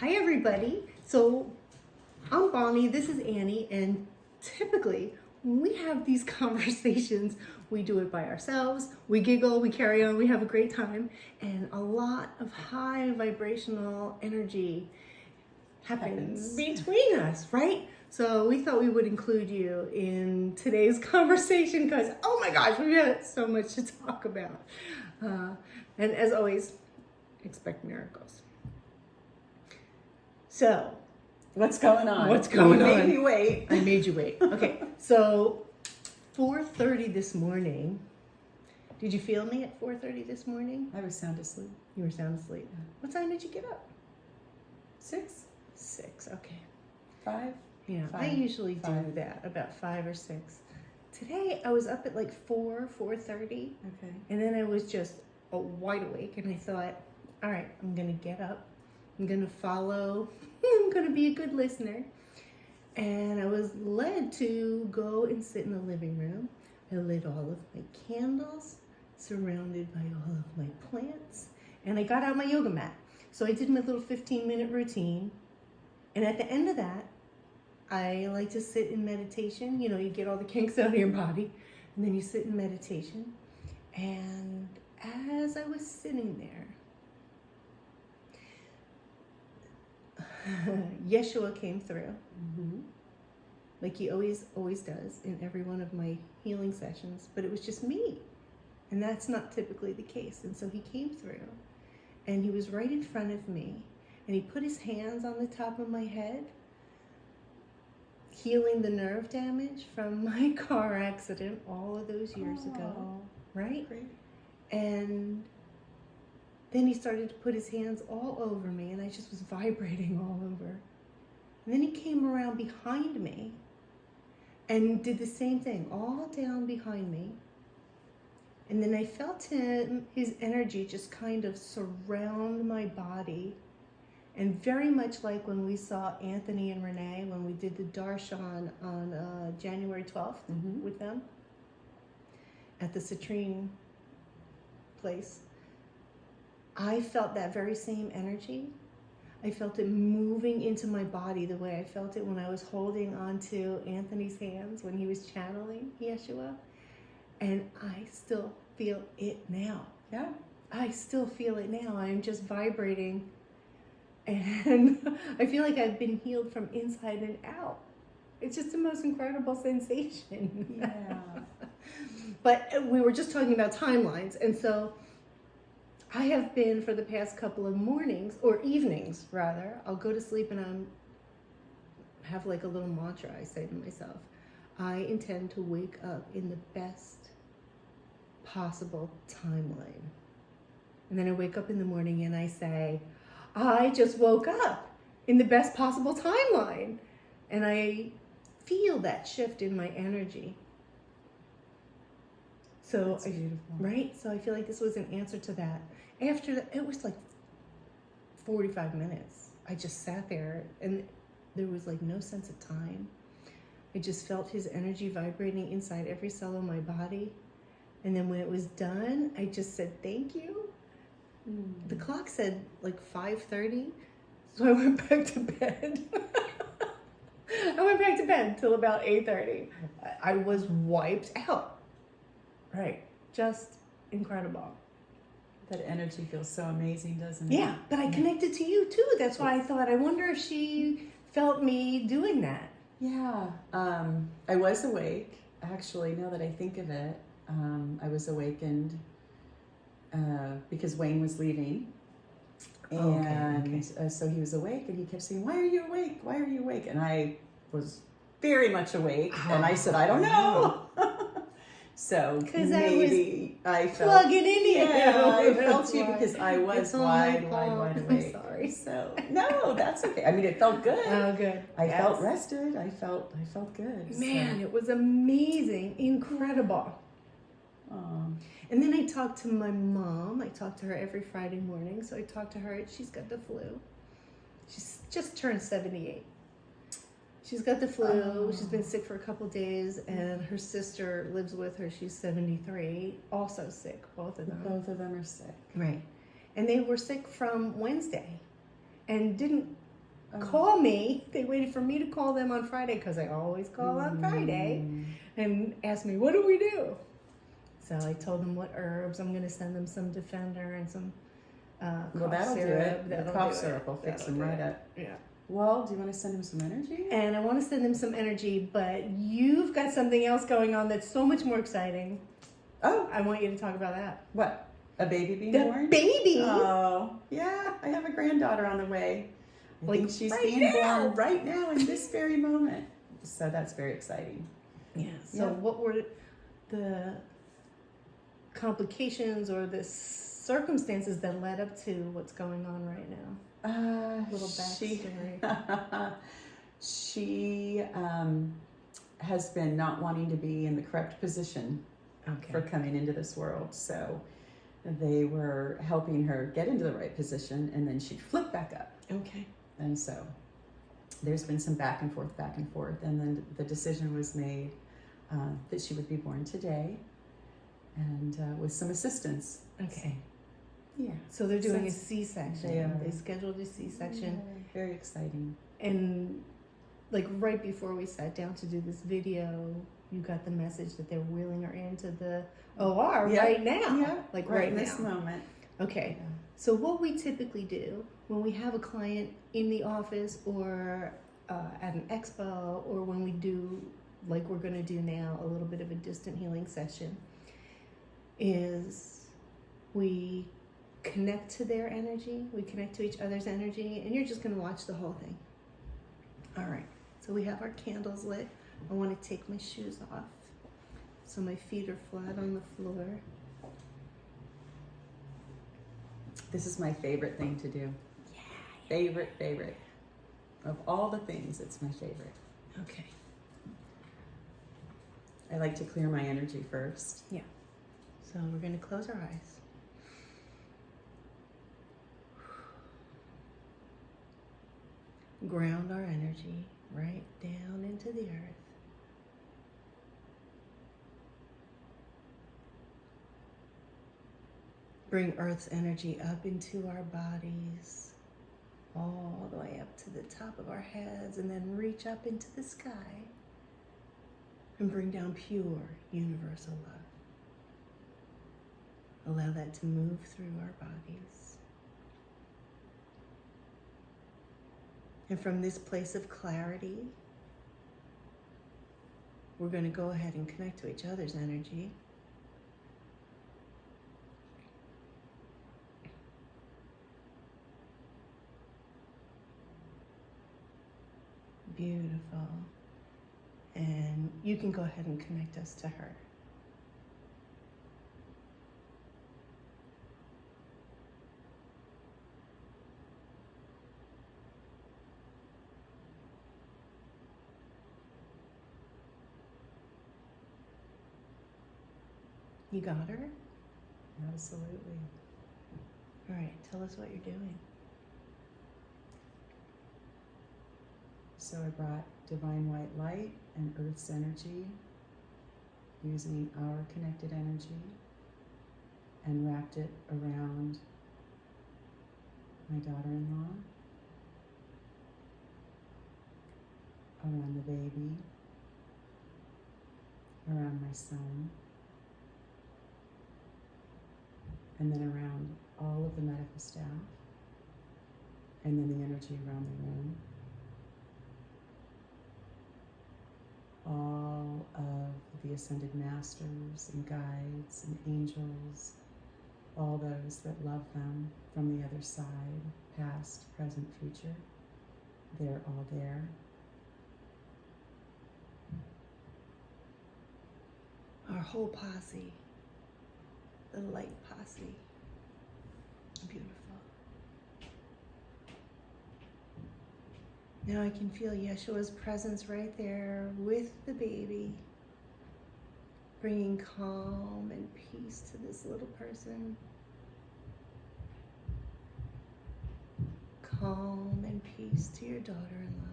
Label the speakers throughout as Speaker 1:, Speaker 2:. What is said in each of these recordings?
Speaker 1: Hi everybody. So I'm Bonnie, this is Annie, and typically when we have these conversations, we do it by ourselves, we giggle, we carry on, we have a great time, and a lot of high vibrational energy happens between us, right? So we thought we would include you in today's conversation because, oh my gosh, we have so much to talk about. And as always, expect miracles. So,
Speaker 2: what's going on?
Speaker 1: You
Speaker 2: made me wait.
Speaker 1: I made you wait. Okay, so 4:30 this morning. Did you feel me at 4:30 this morning?
Speaker 2: I was sound asleep.
Speaker 1: You were sound asleep.
Speaker 2: Yeah.
Speaker 1: What time did you get up?
Speaker 2: 6.
Speaker 1: 6, okay.
Speaker 2: 5?
Speaker 1: Yeah,
Speaker 2: 5.
Speaker 1: I usually do
Speaker 2: 5.
Speaker 1: that, about 5 or 6. Today I was up at like 4:30.
Speaker 2: Okay.
Speaker 1: And then I was just wide awake and I thought, all right, I'm going to get up. I'm going to follow. I'm going to be a good listener. And I was led to go and sit in the living room. I lit all of my candles, surrounded by all of my plants. And I got out my yoga mat. So I did my little 15-minute routine. And at the end of that, I like to sit in meditation. You know, you get all the kinks out of your body. And then you sit in meditation. And as I was sitting there, Yeshua came through, like he always does in every one of my healing sessions, but it was just me, and that's not typically the case. And so he came through, and he was right in front of me, and he put his hands on the top of my head, healing the nerve damage from my car accident all of those years ago, right?
Speaker 2: Great.
Speaker 1: And then he started to put his hands all over me, and I just was vibrating all over. And then he came around behind me and did the same thing, all down behind me. And then I felt his energy just kind of surround my body. And very much like when we saw Anthony and Renee, when we did the darshan on January 12th with them at the citrine place. I felt that very same energy. I felt it moving into my body the way I felt it when I was holding onto Anthony's hands when he was channeling Yeshua. And I still feel it now.
Speaker 2: Yeah.
Speaker 1: I still feel it now. I'm just vibrating. And I feel like I've been healed from inside and out. It's just the most incredible sensation.
Speaker 2: Yeah.
Speaker 1: But we were just talking about timelines. And so I have been for the past couple of mornings, or evenings rather, I'll go to sleep and have like a little mantra I say to myself. I intend to wake up in the best possible timeline. And then I wake up in the morning and I say, I just woke up in the best possible timeline. And I feel that shift in my energy. So
Speaker 2: That's beautiful.
Speaker 1: Right? So I feel like this was an answer to that. After that, it was like 45 minutes. I just sat there and there was like no sense of time. I just felt his energy vibrating inside every cell of my body. And then when it was done, I just said, thank you. The clock said like 5:30. So I went back to bed. I went back to bed till about 8:30. I was wiped out. Right. Just incredible.
Speaker 2: That energy feels so amazing, doesn't it?
Speaker 1: Yeah, but I connected to you too. That's why I thought, I wonder if she felt me doing that.
Speaker 2: Yeah. I was awake. Actually, now that I think of it, I was awakened because Wayne was leaving. And so he was awake and he kept saying, why are you awake? Why are you awake? And I was very much awake. And I said, I don't know. So maybe I felt
Speaker 1: plugging in you.
Speaker 2: Yeah, I felt you because I was wide awake.
Speaker 1: I'm sorry.
Speaker 2: So no, that's okay. I mean, it felt good.
Speaker 1: Oh, good.
Speaker 2: I felt rested. I felt good.
Speaker 1: Man, it was amazing, incredible. And then I talked to my mom. I talk to her every Friday morning. So I talked to her. She's got the flu. She's just turned 78. She's got the flu. She's been sick for a couple days, and her sister lives with her. She's 73, also sick, both of them.
Speaker 2: Both of them are sick.
Speaker 1: Right. And they were sick from Wednesday and didn't call me. They waited for me to call them on Friday because I always call on Friday, and asked me, what do we do? So I told them what herbs. I'm going to send them some Defender and some
Speaker 2: Well,
Speaker 1: cough
Speaker 2: that'll
Speaker 1: syrup.
Speaker 2: do it. The cough syrup will fix them right up.
Speaker 1: Yeah.
Speaker 2: Well, do you want to send him some energy?
Speaker 1: And I want to send them some energy, but you've got something else going on that's so much more exciting.
Speaker 2: Oh.
Speaker 1: I want you to talk about that.
Speaker 2: What? A baby being
Speaker 1: The
Speaker 2: born?
Speaker 1: baby!
Speaker 2: Oh, yeah. I have a granddaughter on the way. I think she's
Speaker 1: right
Speaker 2: being
Speaker 1: now.
Speaker 2: born right now in this very moment. So that's very exciting.
Speaker 1: Yeah. So what were the complications or the circumstances that led up to what's going on right now? Little backstory.
Speaker 2: She has been not wanting to be in the correct position for coming into this world. So they were helping her get into the right position, and then she'd flip back up.
Speaker 1: Okay.
Speaker 2: And so there's been some back and forth, and then the decision was made that she would be born today, and with some assistance.
Speaker 1: Okay.
Speaker 2: Yeah.
Speaker 1: So they're doing a C-section.
Speaker 2: They are.
Speaker 1: They scheduled a C-section.
Speaker 2: Yeah, very exciting.
Speaker 1: And like right before we sat down to do this video, you got the message that they're wheeling her into the OR right now.
Speaker 2: Yeah.
Speaker 1: Like
Speaker 2: right
Speaker 1: right
Speaker 2: in this
Speaker 1: now.
Speaker 2: moment.
Speaker 1: Okay.
Speaker 2: Yeah.
Speaker 1: So what we typically do when we have a client in the office or at an expo, or when we do, like we're going to do now, a little bit of a distant healing session, is we connect to their energy, we connect to each other's energy, and you're just going to watch the whole thing. All right. So we have our candles lit. I want to take my shoes off so my feet are flat on the floor.
Speaker 2: This is my favorite thing to do.
Speaker 1: Yeah.
Speaker 2: Favorite. Of all the things, it's my favorite.
Speaker 1: Okay.
Speaker 2: I like to clear my energy first.
Speaker 1: Yeah. So we're going to close our eyes. Ground our energy right down into the earth. Bring Earth's energy up into our bodies, all the way up to the top of our heads, and then reach up into the sky and bring down pure universal love. Allow that to move through our bodies. And from this place of clarity, we're going to go ahead and connect to each other's energy. Beautiful. And you can go ahead and connect us to her. You got her?
Speaker 2: Absolutely.
Speaker 1: All right, tell us what you're doing.
Speaker 2: So I brought divine white light and Earth's energy, using our connected energy, and wrapped it around my daughter-in-law, around the baby, around my son, and then around all of the medical staff, and then the energy around the room. All of the ascended masters and guides and angels, all those that love them from the other side, past, present, future, they're all there.
Speaker 1: Our whole posse, the light posse. Beautiful. Now I can feel Yeshua's presence right there with the baby, bringing calm and peace to this little person. Calm and peace to your daughter-in-law.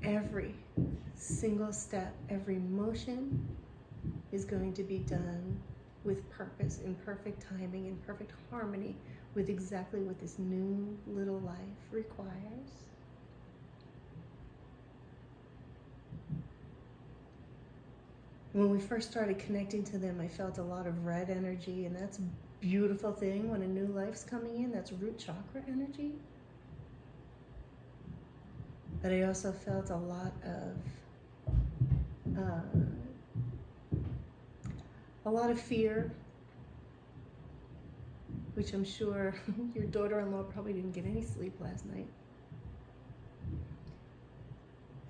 Speaker 1: Every single step, every motion is going to be done with purpose, in perfect timing, in perfect harmony with exactly what this new little life requires. When we first started connecting to them, I felt a lot of red energy, and that's a beautiful thing when a new life's coming in. That's root chakra energy. But I also felt a lot of fear, which I'm sure your daughter-in-law probably didn't get any sleep last night.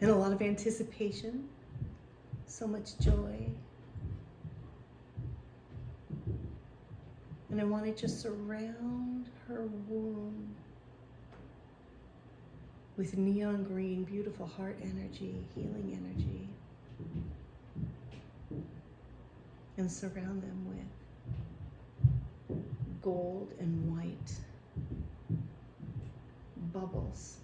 Speaker 1: And a lot of anticipation, so much joy. And I want to just surround her womb with neon green, beautiful heart energy, healing energy. And surround them with gold and white bubbles.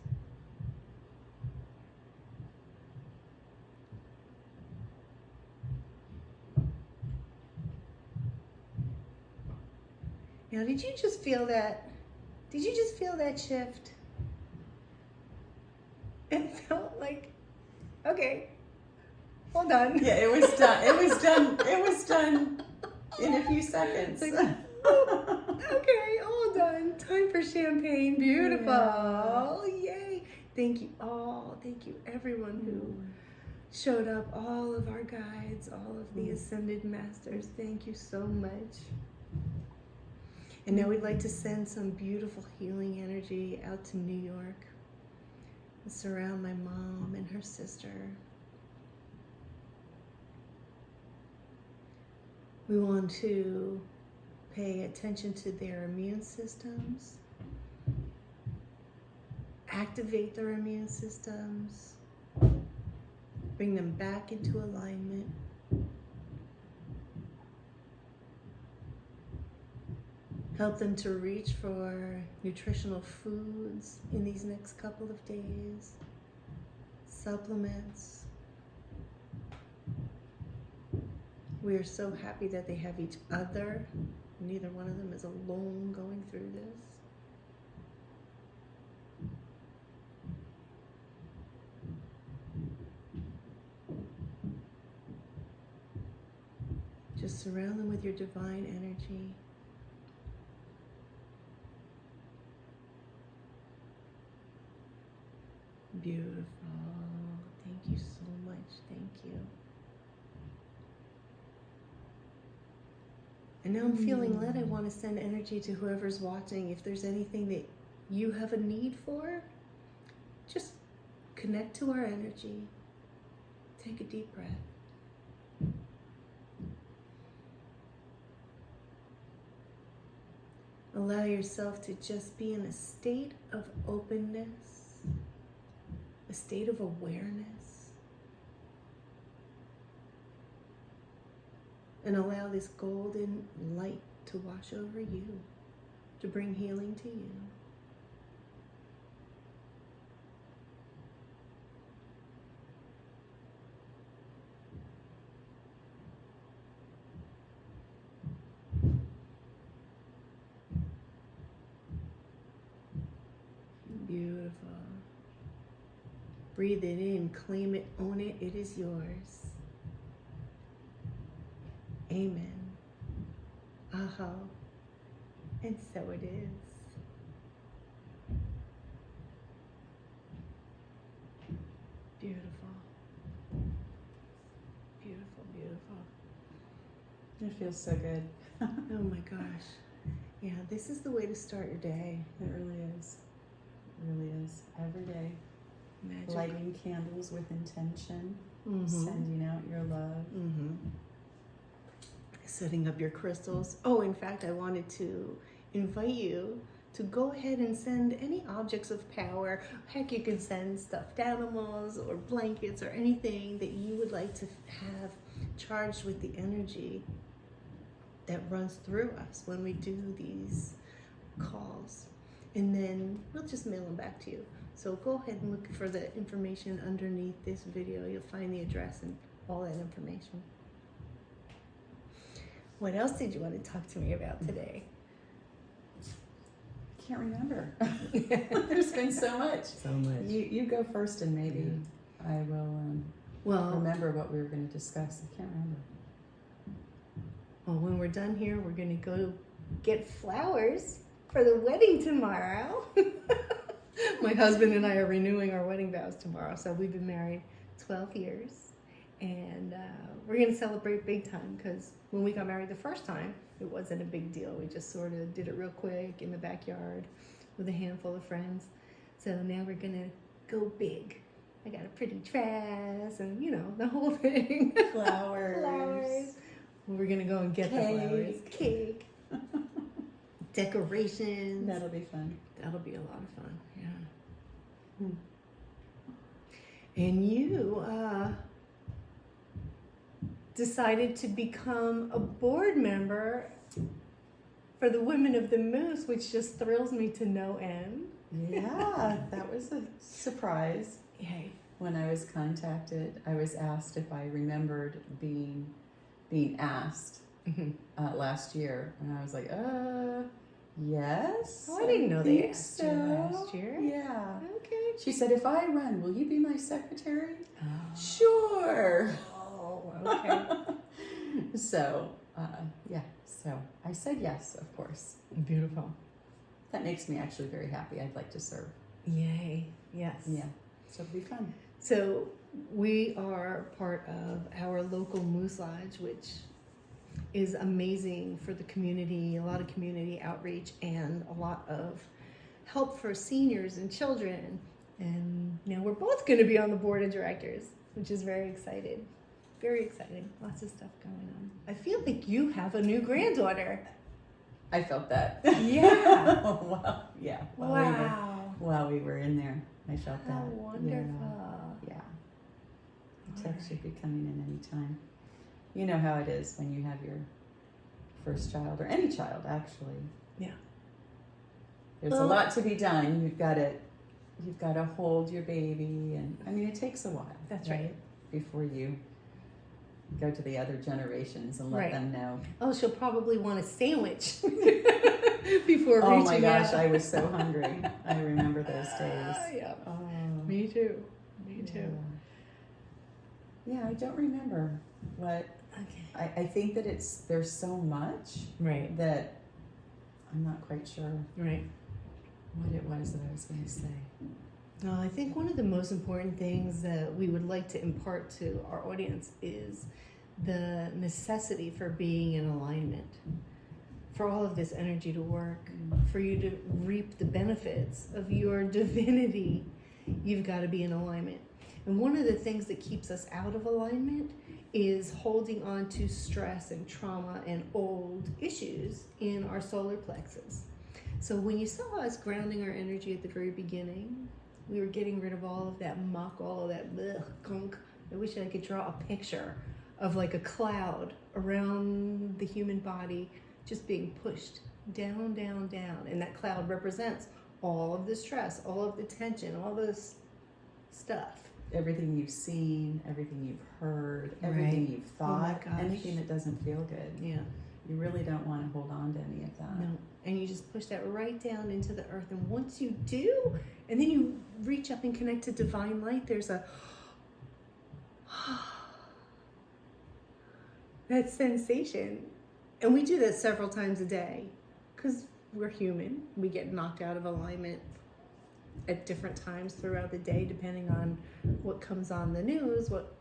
Speaker 1: Now, did you just feel that? Did you just feel that shift? It felt like, okay, hold on.
Speaker 2: Yeah, it was done. It was done. It was done in a few seconds.
Speaker 1: It's like, oh, okay, all done. Time for champagne. Beautiful.
Speaker 2: Yeah.
Speaker 1: Yay. Thank you all. Thank you everyone who showed up. All of our guides, all of the Ascended Masters. Thank you so much. And now we'd like to send some beautiful healing energy out to New York and surround my mom and her sister. We want to pay attention to their immune systems, activate their immune systems, bring them back into alignment. Help them to reach for nutritional foods in these next couple of days, supplements. We are so happy that they have each other. Neither one of them is alone going through this. Just surround them with your divine energy. Beautiful. Thank you so much. Thank you. And now I'm feeling led. I want to send energy to whoever's watching. If there's anything that you have a need for, just connect to our energy. Take a deep breath. Allow yourself to just be in a state of openness, a state of awareness. And allow this golden light to wash over you, to bring healing to you. Beautiful. Breathe it in, claim it, own it, it is yours. Amen. Aho. And so it is. Beautiful. Beautiful, beautiful.
Speaker 2: It feels so good.
Speaker 1: Oh my gosh. Yeah, this is the way to start your day.
Speaker 2: It really is. It really is. Every day.
Speaker 1: Magic.
Speaker 2: Lighting candles with intention.
Speaker 1: Mm-hmm.
Speaker 2: Sending out your love.
Speaker 1: Mm-hmm. Setting up your crystals. Oh, in fact, I wanted to invite you to go ahead and send any objects of power. Heck, you can send stuffed animals or blankets or anything that you would like to have charged with the energy that runs through us when we do these calls. And then we'll just mail them back to you. So go ahead and look for the information underneath this video. You'll find the address and all that information. What else did you want to talk to me about today?
Speaker 2: Can't remember. There's been so much.
Speaker 1: So much.
Speaker 2: You go first, and maybe I will remember what we were going to discuss. I can't remember.
Speaker 1: Well, when we're done here, we're going to go get flowers for the wedding tomorrow. My husband and I are renewing our wedding vows tomorrow. So we've been married 12 years. And we're going to celebrate big time because when we got married the first time, it wasn't a big deal. We just sort of did it real quick in the backyard with a handful of friends. So now we're going to go big. I got a pretty dress and, you know, the whole thing.
Speaker 2: Flowers.
Speaker 1: We're going to go and get the flowers. Cake. Decorations.
Speaker 2: That'll be fun.
Speaker 1: That'll be a lot of fun, yeah. And you decided to become a board member for the Women of the Moose, which just thrills me to no end.
Speaker 2: Yeah, that was a surprise.
Speaker 1: Yay.
Speaker 2: When I was contacted, I was asked if I remembered being asked last year, and I was like, yes.
Speaker 1: Oh, I didn't know they asked
Speaker 2: so.
Speaker 1: you last year.
Speaker 2: Yeah.
Speaker 1: Okay.
Speaker 2: She said, if I run, will you be my secretary?
Speaker 1: Oh.
Speaker 2: Sure.
Speaker 1: Oh, okay.
Speaker 2: So, so I said yes, of course.
Speaker 1: Beautiful.
Speaker 2: That makes me actually very happy. I'd like to serve.
Speaker 1: Yay. Yes.
Speaker 2: Yeah. So it'll be fun.
Speaker 1: So we are part of our local Moose Lodge, which is amazing for the community, a lot of community outreach and a lot of help for seniors and children. And now we're both going to be on the board of directors, which is very exciting. Very exciting. Lots of stuff going on. I feel like you have a new granddaughter.
Speaker 2: I felt that.
Speaker 1: Yeah.
Speaker 2: Wow. Yeah.
Speaker 1: Wow.
Speaker 2: While we were in there, I felt that.
Speaker 1: How wonderful.
Speaker 2: Yeah. The text should be coming in any time. You know how it is when you have your first child, or any child, actually.
Speaker 1: Yeah.
Speaker 2: There's a lot to be done. You've got to hold your baby, and I mean, it takes a while.
Speaker 1: That's right.
Speaker 2: Before you go to the other generations and let them know.
Speaker 1: Oh, she'll probably want a sandwich before reaching out.
Speaker 2: Oh my gosh, I was so hungry. I remember those days.
Speaker 1: Yeah.
Speaker 2: Oh.
Speaker 1: Me too. Me too.
Speaker 2: Yeah, I don't remember what.
Speaker 1: Okay.
Speaker 2: I think that there's so much that I'm not quite sure what it was that I was going to say.
Speaker 1: No, I think one of the most important things that we would like to impart to our audience is the necessity for being in alignment, for all of this energy to work, for you to reap the benefits of your divinity. You've got to be in alignment. And one of the things that keeps us out of alignment is holding on to stress and trauma and old issues in our solar plexus. So when you saw us grounding our energy at the very beginning, we were getting rid of all of that muck, all of that gunk. I wish I could draw a picture of like a cloud around the human body just being pushed down, down, down. And that cloud represents all of the stress, all of the tension, all this stuff.
Speaker 2: Everything you've seen, everything you've heard, everything you've thought, anything that doesn't feel good.
Speaker 1: Yeah.
Speaker 2: You really don't want to hold on to any of that.
Speaker 1: No. And you just push that right down into the earth. And once you do, and then you reach up and connect to divine light, there's a that sensation. And we do that several times a day because we're human. We get knocked out of alignment at different times throughout the day, depending on what comes on the news, what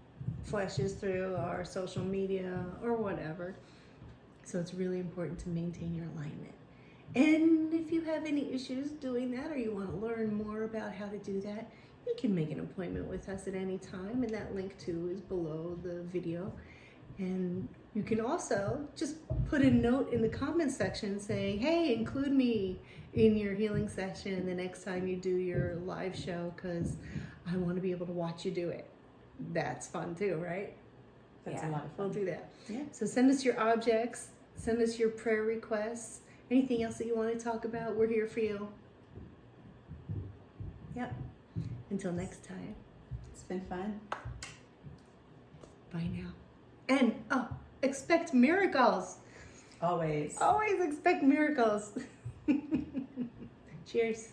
Speaker 1: flashes through our social media or whatever. So it's really important to maintain your alignment. And if you have any issues doing that, or you want to learn more about how to do that, you can make an appointment with us at any time, and that link too is below the video. And you can also just put a note in the comment section saying, hey, include me in your healing session the next time you do your live show, because I want to be able to watch you do it. That's fun too, right?
Speaker 2: That's a lot of fun.
Speaker 1: We'll do that.
Speaker 2: Yeah.
Speaker 1: So send us your objects, send us your prayer requests, anything else that you want to talk about, we're here for you. Yep. Until next time.
Speaker 2: It's been fun.
Speaker 1: Bye now. And expect miracles.
Speaker 2: Always.
Speaker 1: Always expect miracles. Cheers.